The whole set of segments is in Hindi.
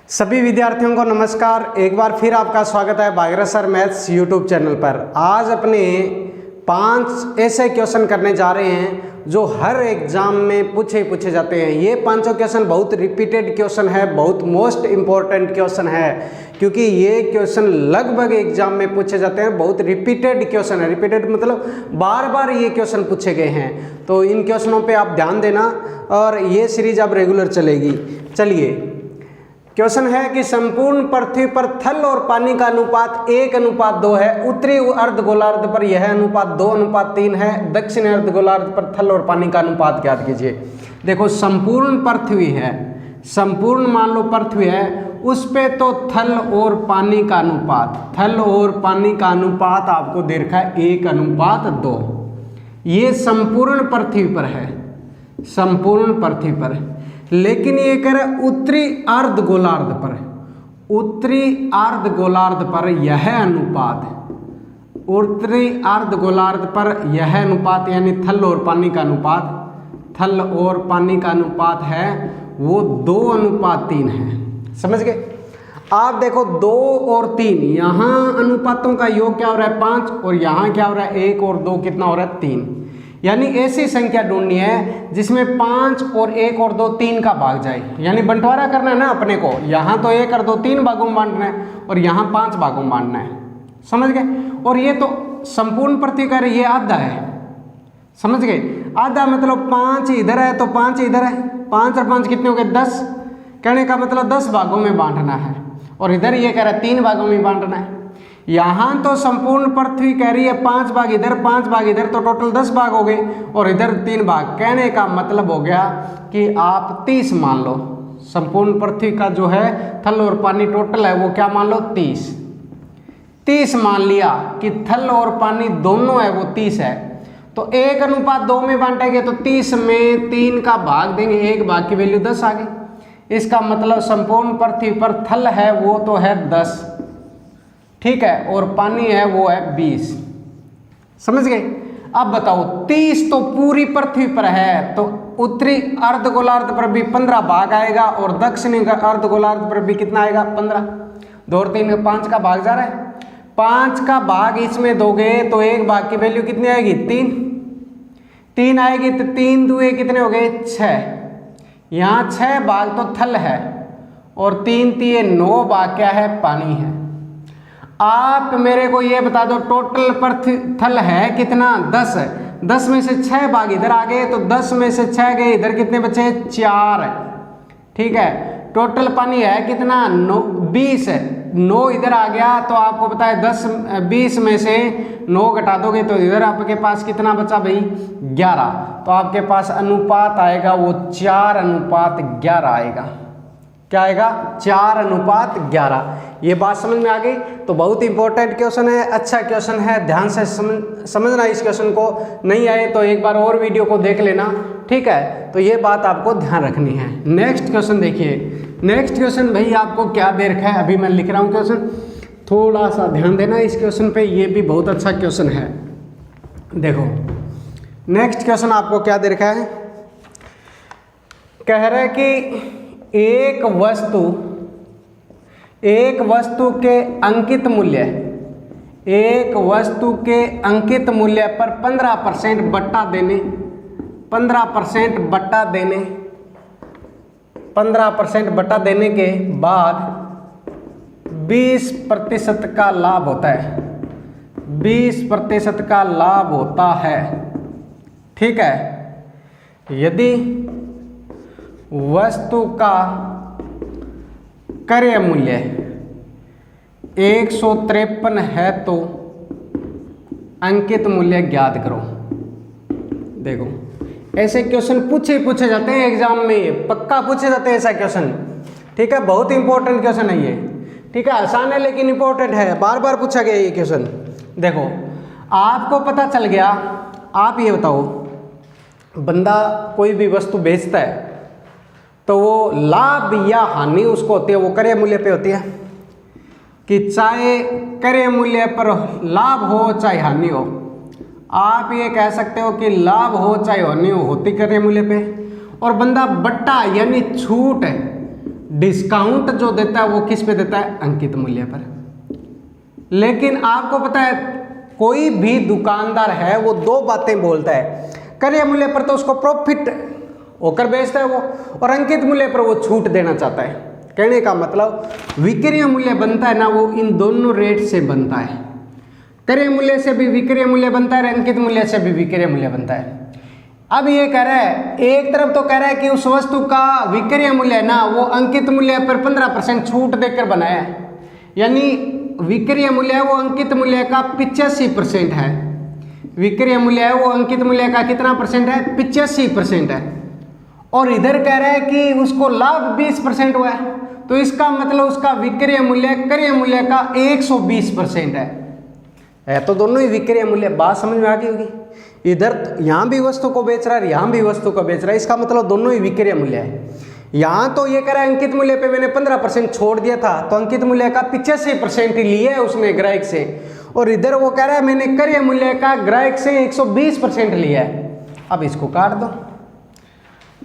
सभी विद्यार्थियों को नमस्कार। एक बार फिर आपका स्वागत है Bhagirath sir maths YouTube channel पर। आज अपने 5 ऐसे क्वेश्चन करने जा रहे हैं जो हर एग्जाम में पूछे जाते हैं। ये 5 क्वेश्चन बहुत रिपीटेड क्वेश्चन है, बहुत मोस्ट इम्पोर्टेंट क्वेश्चन है, क्योंकि ये क्वेश्चन लगभग एग्जाम में पूछे जाते हैं। बहुत रिपीटेड क्वेश्चन है, रिपीटेड मतलब बार बार ये क्वेश्चन पूछे गए हैं। तो इन क्वेश्चनों पे आप ध्यान देना और ये सीरीज अब रेगुलर चलेगी। चलिए, क्वेश्चन है कि संपूर्ण पृथ्वी पर थल और पानी का अनुपात 1:2 है। उत्तरी अर्धगोलार्ध पर यह अनुपात 2:3 है। दक्षिणी अर्धगोलार्ध पर थल और पानी का अनुपात ज्ञात कीजिए। देखो, संपूर्ण पृथ्वी है, संपूर्ण मान लो पृथ्वी है, उस पे तो थल और पानी का अनुपात, थल और पानी का अनुपात आपको दे रखा है 1:2। ये संपूर्ण पृथ्वी पर है, संपूर्ण पृथ्वी पर है। लेकिन ये कह रहा है उत्तरी अर्धगोलार्ध पर, उत्तरी अर्धगोलार्ध पर यह अनुपात, उत्तरी अर्धगोलार्ध पर यह अनुपात यानी थल और पानी का अनुपात, थल और पानी का अनुपात है वो 2:3 है। समझ गए? आप देखो 2 और 3, यहाँ अनुपातों का योग क्या हो रहा है 5, और यहाँ क्या हो रहा है 1 और 2 कितना हो रहा है 3। यानी ऐसी संख्या ढूंढनी है जिसमें 5 और 1 और 2 3 का भाग जाए, यानी बंटवारा करना है ना अपने को। यहाँ तो 1 और 2 3 भागों में बांटना है और यहाँ 5 भागों में बांटना है। समझ गए? और ये तो संपूर्ण पृथ्वी का ये आधा है। समझ गए? आधा मतलब 5 इधर है तो 5 इधर है, 5 और 5 कितने हो गए 10। कहने का मतलब 10 भागों में बांटना है, और इधर ये कह रहा है 3 भागों में बांटना है। यहाँ तो संपूर्ण पृथ्वी कह रही है 5 भाग इधर 5 भाग इधर, तो टोटल 10 भाग हो गए, और इधर 3 भाग। कहने का मतलब हो गया कि आप 30 मान लो। संपूर्ण पृथ्वी का जो है थल और पानी टोटल है वो क्या मान लो 30 मान लिया कि थल और पानी दोनों है वो 30 है। तो 1:2 में बांटेंगे तो 30 में 3 का भाग देंगे, 1 भाग की वैल्यू 10 आ गई। इसका मतलब संपूर्ण पृथ्वी पर थल है वो तो है 10, ठीक है, और पानी है वो है 20। समझ गए? अब बताओ 30 तो पूरी पृथ्वी पर है, तो उत्तरी अर्धगोलार्ध पर भी 15 भाग आएगा और दक्षिणी अर्धगोलार्ध पर भी कितना आएगा 15। 2 और 3 5 का भाग जा रहा है। 5 का भाग इसमें दोगे तो 1 भाग की वैल्यू कितनी आएगी 3 आएगी, तो 3 दुए कितने हो गए 6। यहाँ 6 भाग तो थल है और 3 तिये 9 भाग क्या है पानी है। आप मेरे को ये बता दो टोटल पृथ्वी थल है कितना 10 है। 10 में से 6 भाग इधर आ गए तो 10 में से 6 गए, इधर कितने बचे 4, ठीक है। टोटल पानी है कितना 20 है, 9 इधर आ गया तो आपको पता है 20 में से 9 घटा दोगे तो इधर आपके पास कितना बचा भाई 11। तो आपके पास अनुपात आएगा वो 4:11 आएगा। क्या आएगा 4:11। ये बात समझ में आ गई? तो बहुत इंपॉर्टेंट क्वेश्चन है, अच्छा क्वेश्चन है, ध्यान से समझना इस क्वेश्चन को। नहीं आए तो एक बार और वीडियो को देख लेना, ठीक है। तो ये बात आपको ध्यान रखनी है। नेक्स्ट क्वेश्चन देखिए। नेक्स्ट क्वेश्चन भाई आपको क्या दे रखा है, अभी मैं लिख रहा हूँ क्वेश्चन, थोड़ा सा ध्यान देना इस क्वेश्चन पे। ये भी बहुत अच्छा क्वेश्चन है। देखो नेक्स्ट क्वेश्चन आपको क्या दे रखा है, कह रहा है कि एक वस्तु के अंकित मूल्य, एक वस्तु के अंकित मूल्य पर 15% बट्टा देने, 15% बट्टा देने, 15% बट्टा देने के बाद 20% का लाभ होता है, 20% का लाभ होता है, ठीक है। यदि वस्तु का क्रय मूल्य 153 है तो अंकित मूल्य ज्ञात करो। देखो ऐसे क्वेश्चन पूछे जाते हैं एग्जाम में, पक्का पूछे जाते हैं ऐसा क्वेश्चन, ठीक है। बहुत इंपॉर्टेंट क्वेश्चन है ये, ठीक है। आसान है लेकिन इंपॉर्टेंट है, बार बार पूछा गया ये क्वेश्चन। देखो आपको पता चल गया, आप ये बताओ बंदा कोई भी वस्तु बेचता है तो वो लाभ या हानि उसको होती है, वो क्रय मूल्य पे होती है कि चाहे क्रय मूल्य पर लाभ हो चाहे हानि हो। आप ये कह सकते हो कि लाभ हो चाहे हानि हो, होती क्रय मूल्य पे। और बंदा बट्टा यानी छूट है, डिस्काउंट जो देता है वो किस पे देता है? अंकित मूल्य पर। लेकिन आपको पता है कोई भी दुकानदार है वो दो बातें बोलता है, क्रय मूल्य पर तो उसको प्रॉफिट होकर बेचता है वो, और अंकित मूल्य पर वो छूट देना चाहता है। कहने का मतलब विक्रय मूल्य बनता है ना, वो इन दोनों रेट से बनता है। क्रय मूल्य से भी विक्रय मूल्य बनता है, अंकित मूल्य से भी विक्रय मूल्य बनता है। अब ये कह रहा है, एक तरफ तो कह रहा है कि उस वस्तु का विक्रय मूल्य है ना वो अंकित मूल्य पर 15% छूट देकर बनाया है, यानी विक्रय मूल्य है वो अंकित मूल्य का 85% है। विक्रय मूल्य है वो अंकित मूल्य का कितना परसेंट है? 85% है। और इधर कह रहा है कि उसको लाभ 20% हुआ है, तो इसका मतलब उसका विक्रय मूल्य क्रय मूल्य का 120% है तो दोनों ही विक्रय मूल्य। बात समझ में आ गई होगी। इधर यहाँ भी वस्तु को बेच रहा है, यहाँ भी वस्तु को बेच रहा है, इसका मतलब दोनों ही विक्रय मूल्य है। यहाँ तो ये कह रहा है अंकित मूल्य पे मैंने 15% छोड़ दिया था, तो अंकित मूल्य का 85% ही लिया है उसने ग्राहक से, और इधर वो कह रहा है मैंने क्रय मूल्य का ग्राहक से 120% लिया है। अब इसको काट दो,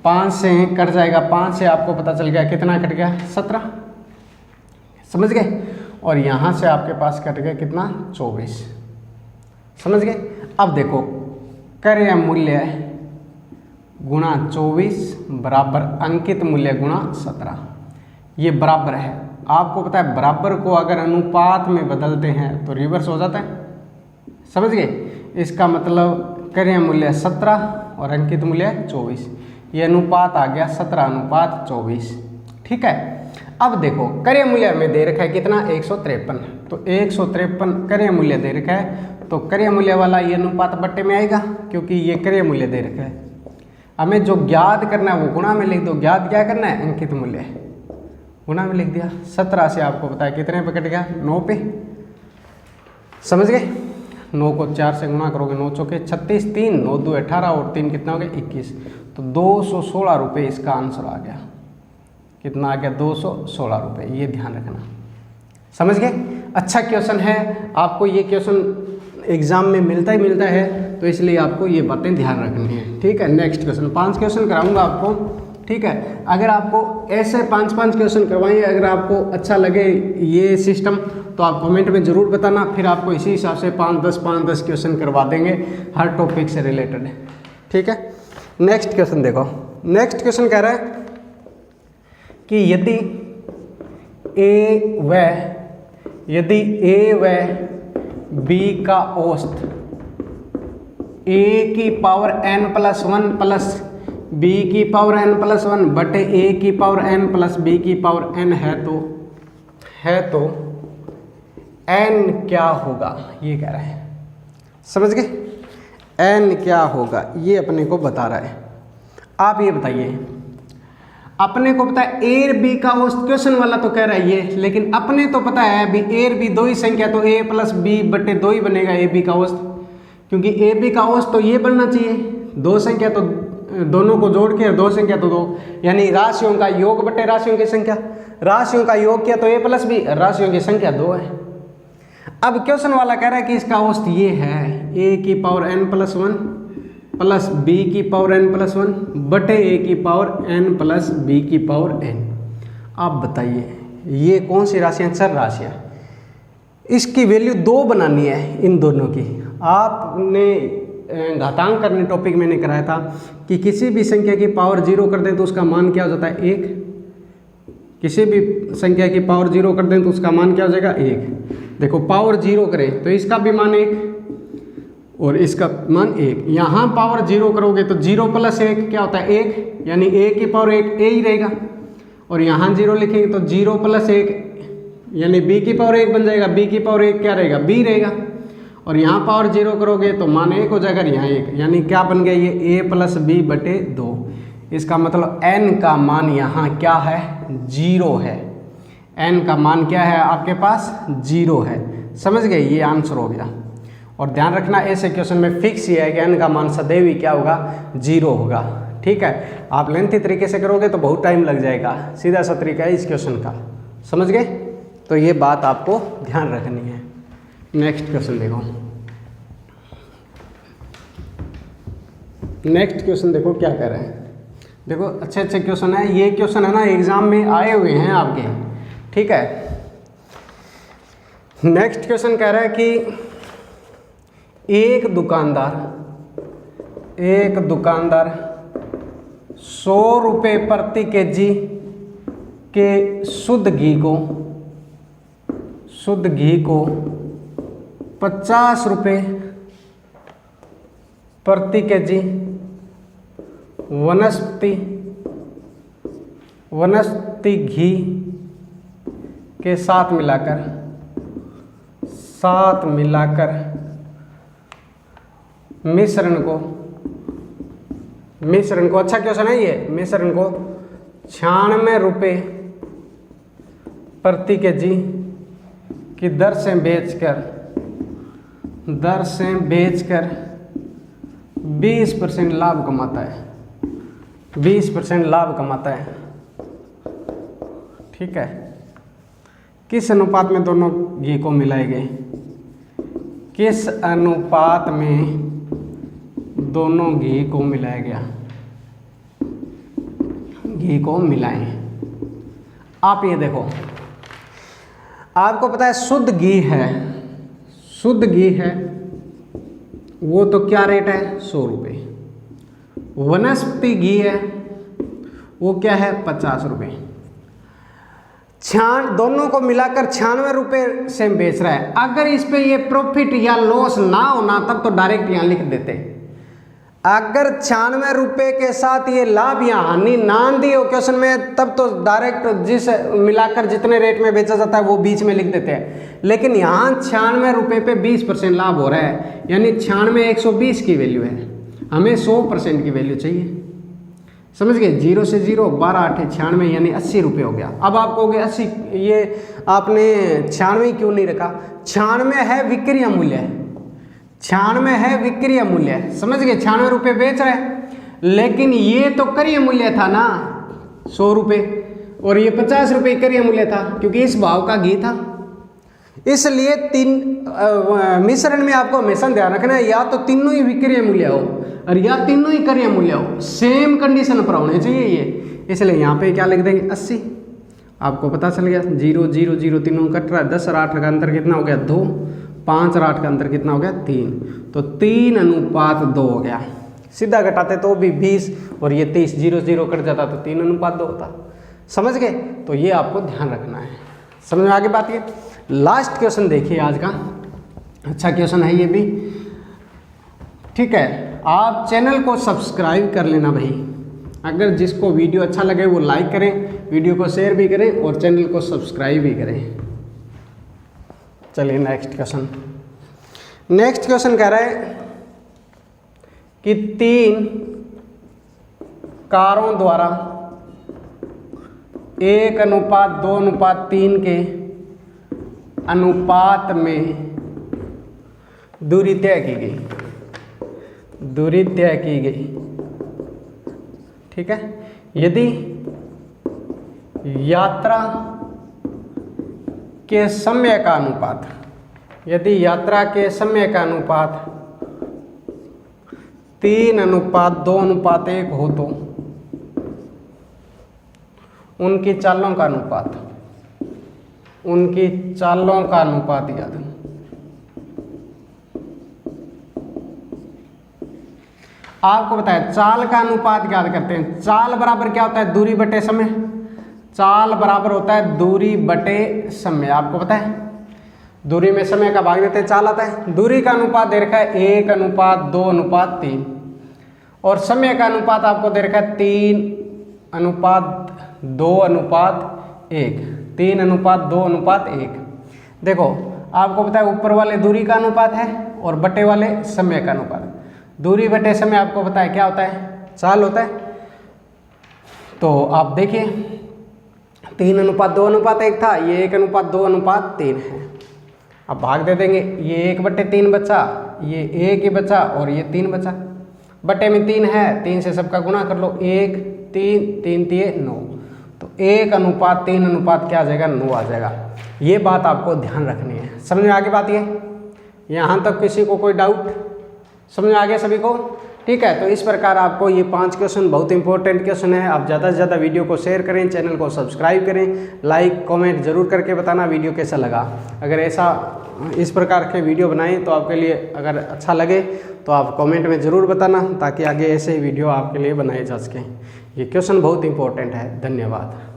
5 से कट जाएगा, 5 से आपको पता चल गया कितना कट गया? 17, समझ गए। और यहाँ से आपके पास कट गया कितना? 24, समझ गए। अब देखो क्रय मूल्य गुणा 24 बराबर अंकित मूल्य गुणा 17, ये बराबर है। आपको पता है बराबर को अगर अनुपात में बदलते हैं तो रिवर्स हो जाता है, समझ गए। इसका मतलब क्रय मूल्य 17 और अंकित मूल्य 24, ये अनुपात आ गया 17:24, ठीक है। अब देखो क्रय मूल्य हमें दे रखा है कितना? 153, तो 153 क्रय मूल्य दे रखा है, तो क्रय मूल्य वाला ये अनुपात बट्टे में आएगा क्योंकि ये क्रय मूल्य दे रखा है। हमें जो ज्ञात करना है वो गुणा में लिख दो। ज्ञात क्या करना है? अंकित मूल्य, गुणा में लिख दिया। 17 से आपको पता है कितने पे कट गया? 9 पे, समझ गए। 9 को 4 से गुणा करोगे, 9 चौके 36, 3 9 2 18 और 3 कितना हो गया? 21, तो 216 रुपये इसका आंसर आ गया। कितना आ गया? 216 रुपये, ये ध्यान रखना, समझ गए। अच्छा क्वेश्चन है, आपको ये क्वेश्चन एग्जाम में मिलता ही मिलता है, तो इसलिए आपको ये बातें ध्यान रखनी है, ठीक है। नेक्स्ट क्वेश्चन, 5 क्वेश्चन कराऊंगा आपको, ठीक है। अगर आपको ऐसे 5-5 क्वेश्चन करवाएंगे, अगर आपको अच्छा लगे ये सिस्टम तो आप कमेंट में ज़रूर बताना, फिर आपको इसी हिसाब से 5-10 क्वेश्चन करवा देंगे हर टॉपिक से रिलेटेड, ठीक है। नेक्स्ट क्वेश्चन देखो, नेक्स्ट क्वेश्चन कह रहा है कि यदि ए व बी का औसत a की पावर n+1 प्लस b की पावर n+1 बटे a की पावर n प्लस b की पावर n है तो n क्या होगा, ये कह रहा है, समझ गए। n क्या होगा ये अपने को बता रहा है। आप ये बताइए, अपने को पता है ए और बी का औसत, क्वेश्चन वाला तो कह रहा है ये, लेकिन अपने तो पता है अभी ए और बी दो ही संख्या, तो a प्लस बी बटे 2 ही बनेगा ए बी का औसत, क्योंकि ए बी का औसत तो ये बनना चाहिए। 2 संख्या तो दोनों को जोड़ के, 2 संख्या तो 2, यानी राशियों का योग बटे राशियों की संख्या। राशियों का योग किया तो a प्लस बी, राशियों की संख्या 2 है। अब क्वेश्चन वाला कह रहा है कि इसका औसत ये है, a की पावर n+1 प्लस b की पावर n+1 बटे a की पावर n प्लस b की पावर n। आप बताइए ये कौन सी राशियाँ? चर राशियाँ। इसकी वैल्यू 2 बनानी है इन दोनों की। आपने घातांक करने टॉपिक मैंने कराया था कि किसी भी संख्या की पावर 0 कर दें तो उसका मान क्या हो जाता है? 1। किसी भी संख्या की पावर 0 कर दें तो उसका मान क्या हो जाएगा? 1। देखो पावर 0 करें तो इसका भी मान 1 और इसका मान 1। यहाँ पावर 0 करोगे तो 0 प्लस 1 क्या होता है? 1, यानी a की पावर 1 a ही रहेगा। और यहाँ 0 लिखेंगे तो 0 प्लस 1 यानी b की पावर 1 बन जाएगा, b की पावर 1 क्या रहेगा? b रहेगा। और यहाँ पावर 0 करोगे तो मान 1 हो जाएगा, यहाँ 1, यानी क्या बन गया? ये a प्लस b बटे 2। इसका मतलब n का मान यहाँ क्या है? 0 है। n का मान क्या है आपके पास? 0 है। समझ गए? ये आंसर हो गया। और ध्यान रखना ऐसे क्वेश्चन में फिक्स ये है कि n का मान सदैव ही क्या होगा? 0 होगा, ठीक है। आप लेंथी तरीके से करोगे तो बहुत टाइम लग जाएगा, सीधा सा तरीका है इस क्वेश्चन का, समझ गए। तो ये बात आपको ध्यान रखनी है। नेक्स्ट क्वेश्चन देखो, नेक्स्ट क्वेश्चन देखो क्या कह रहा है। देखो अच्छे अच्छे क्वेश्चन है, ये क्वेश्चन है ना एग्जाम में आए हुए हैं आपके, ठीक है। नेक्स्ट क्वेश्चन कह रहा है कि एक दुकानदार 100 रुपये प्रति केजी के शुद्ध घी को 50 रुपये प्रति केजी वनस्पति घी के साथ मिलाकर मिश्रण को अच्छा क्वेश्चन है ये, मिश्रण को 96 रुपये प्रति केजी की दर से बेचकर 20% लाभ कमाता है, 20% लाभ कमाता है, ठीक है। किस अनुपात में दोनों घी को मिलाएंगे? किस अनुपात में दोनों घी को मिलाया गया? घी को मिलाएं। आप ये देखो, आपको पता है शुद्ध घी है वो तो क्या रेट है? 100 रुपये। वनस्पति घी है वो क्या है? 50 रुपये। दोनों को मिलाकर 96 रुपये से बेच रहा है। अगर इस पे ये प्रॉफिट या लॉस ना होना तब तो डायरेक्ट यहाँ लिख देते। अगर 96 रुपये के साथ ये लाभ या हानि ना दी हो क्वेश्चन में तब तो डायरेक्ट जिस मिलाकर जितने रेट में बेचा जाता है वो बीच में लिख देते हैं। लेकिन यहाँ 96 रुपये पे 20% लाभ हो रहा है, यानी 96 120 की वैल्यू है, हमें 100% की वैल्यू चाहिए। समझ गए? 0 से 0 12 8 96 यानी 80 रुपये हो गया। अब आप कहोगे 80, ये आपने 96 क्यों नहीं रखा? 96 है विक्रय मूल्य है, 96 है विक्रय मूल्य है। समझ गए? 96 रुपये बेच रहे हैं, लेकिन ये तो क्रय मूल्य था ना 100 रुपये, और ये 50 रुपये क्रय मूल्य था क्योंकि इस भाव का घी था। इसलिए मिश्रण में आपको हमेशा ध्यान रखना है, या तो तीनों ही विक्रय मूल्य हो और या तीनों ही क्रय मूल्य हो, सेम कंडीशन पर होने चाहिए ये। इसलिए यहाँ पे क्या लिख देंगे? 80। आपको पता चल गया 0 0 0 तीनों कट रहा है, 10 और 8 का अंतर कितना हो गया? 2। 5 और 8 का अंतर कितना हो गया? 3। तो 3 अनुपात 2 हो गया। सीधा घटाते तो भी 20 और ये 30, 0 0 कट जाता तो 3 अनुपात 2 होता। समझ गए? तो ये आपको ध्यान रखना है। समझ में आगे बात? ये लास्ट क्वेश्चन देखिए आज का, अच्छा क्वेश्चन है ये भी, ठीक है। आप चैनल को सब्सक्राइब कर लेना भाई। अगर जिसको वीडियो अच्छा लगे वो लाइक करें, वीडियो को शेयर भी करें और चैनल को सब्सक्राइब भी करें। चलिए नेक्स्ट क्वेश्चन कह रहा है कि 3 कारों द्वारा 1:2:3 के अनुपात में दूरी तय की गई, ठीक है। यदि यात्रा के समय का अनुपात 3:2:1 हो तो उनकी चालों का अनुपात याद। आपको बताया चाल का अनुपात याद करते हैं। चाल बराबर क्या होता है? दूरी बटे समय। चाल बराबर होता है दूरी बटे समय। आपको पता है दूरी में समय का भाग देते हैं, चाल आता है। दूरी का अनुपात दे रखा है 1:2:3 और समय का अनुपात आपको दे रखा है 3:2:1। 3:2:1। देखो आपको पता है ऊपर वाले दूरी का अनुपात है और बटे वाले समय का अनुपात। दूरी बटे समय आपको पता है क्या होता है? चाल होता है। तो आप देखिए 3:2:1 था, ये 1:2:3 है। अब भाग दे देंगे, ये 1/3 बचा, ये 1 ही बचा और ये 3 बचा। बटे में 3 है, 3 से सबका गुणा कर लो, 1 3 3 3 9। तो 1:3 क्या आ जाएगा? 9 आ जाएगा। ये बात आपको ध्यान रखनी है। समझ में आगे बात? ये यहाँ तक किसी को कोई डाउट? समझ में आ गया सभी को? ठीक है। तो इस प्रकार आपको ये 5 क्वेश्चन बहुत इंपॉर्टेंट क्वेश्चन है। आप ज़्यादा से ज़्यादा वीडियो को शेयर करें, चैनल को सब्सक्राइब करें, लाइक कमेंट जरूर करके बताना वीडियो कैसा लगा। अगर ऐसा इस प्रकार के वीडियो बनाएं तो आपके लिए अगर अच्छा लगे तो आप कमेंट में ज़रूर बताना, ताकि आगे ऐसे ही वीडियो आपके लिए बनाए जा सकें। ये क्वेश्चन बहुत इंपॉर्टेंट है। धन्यवाद।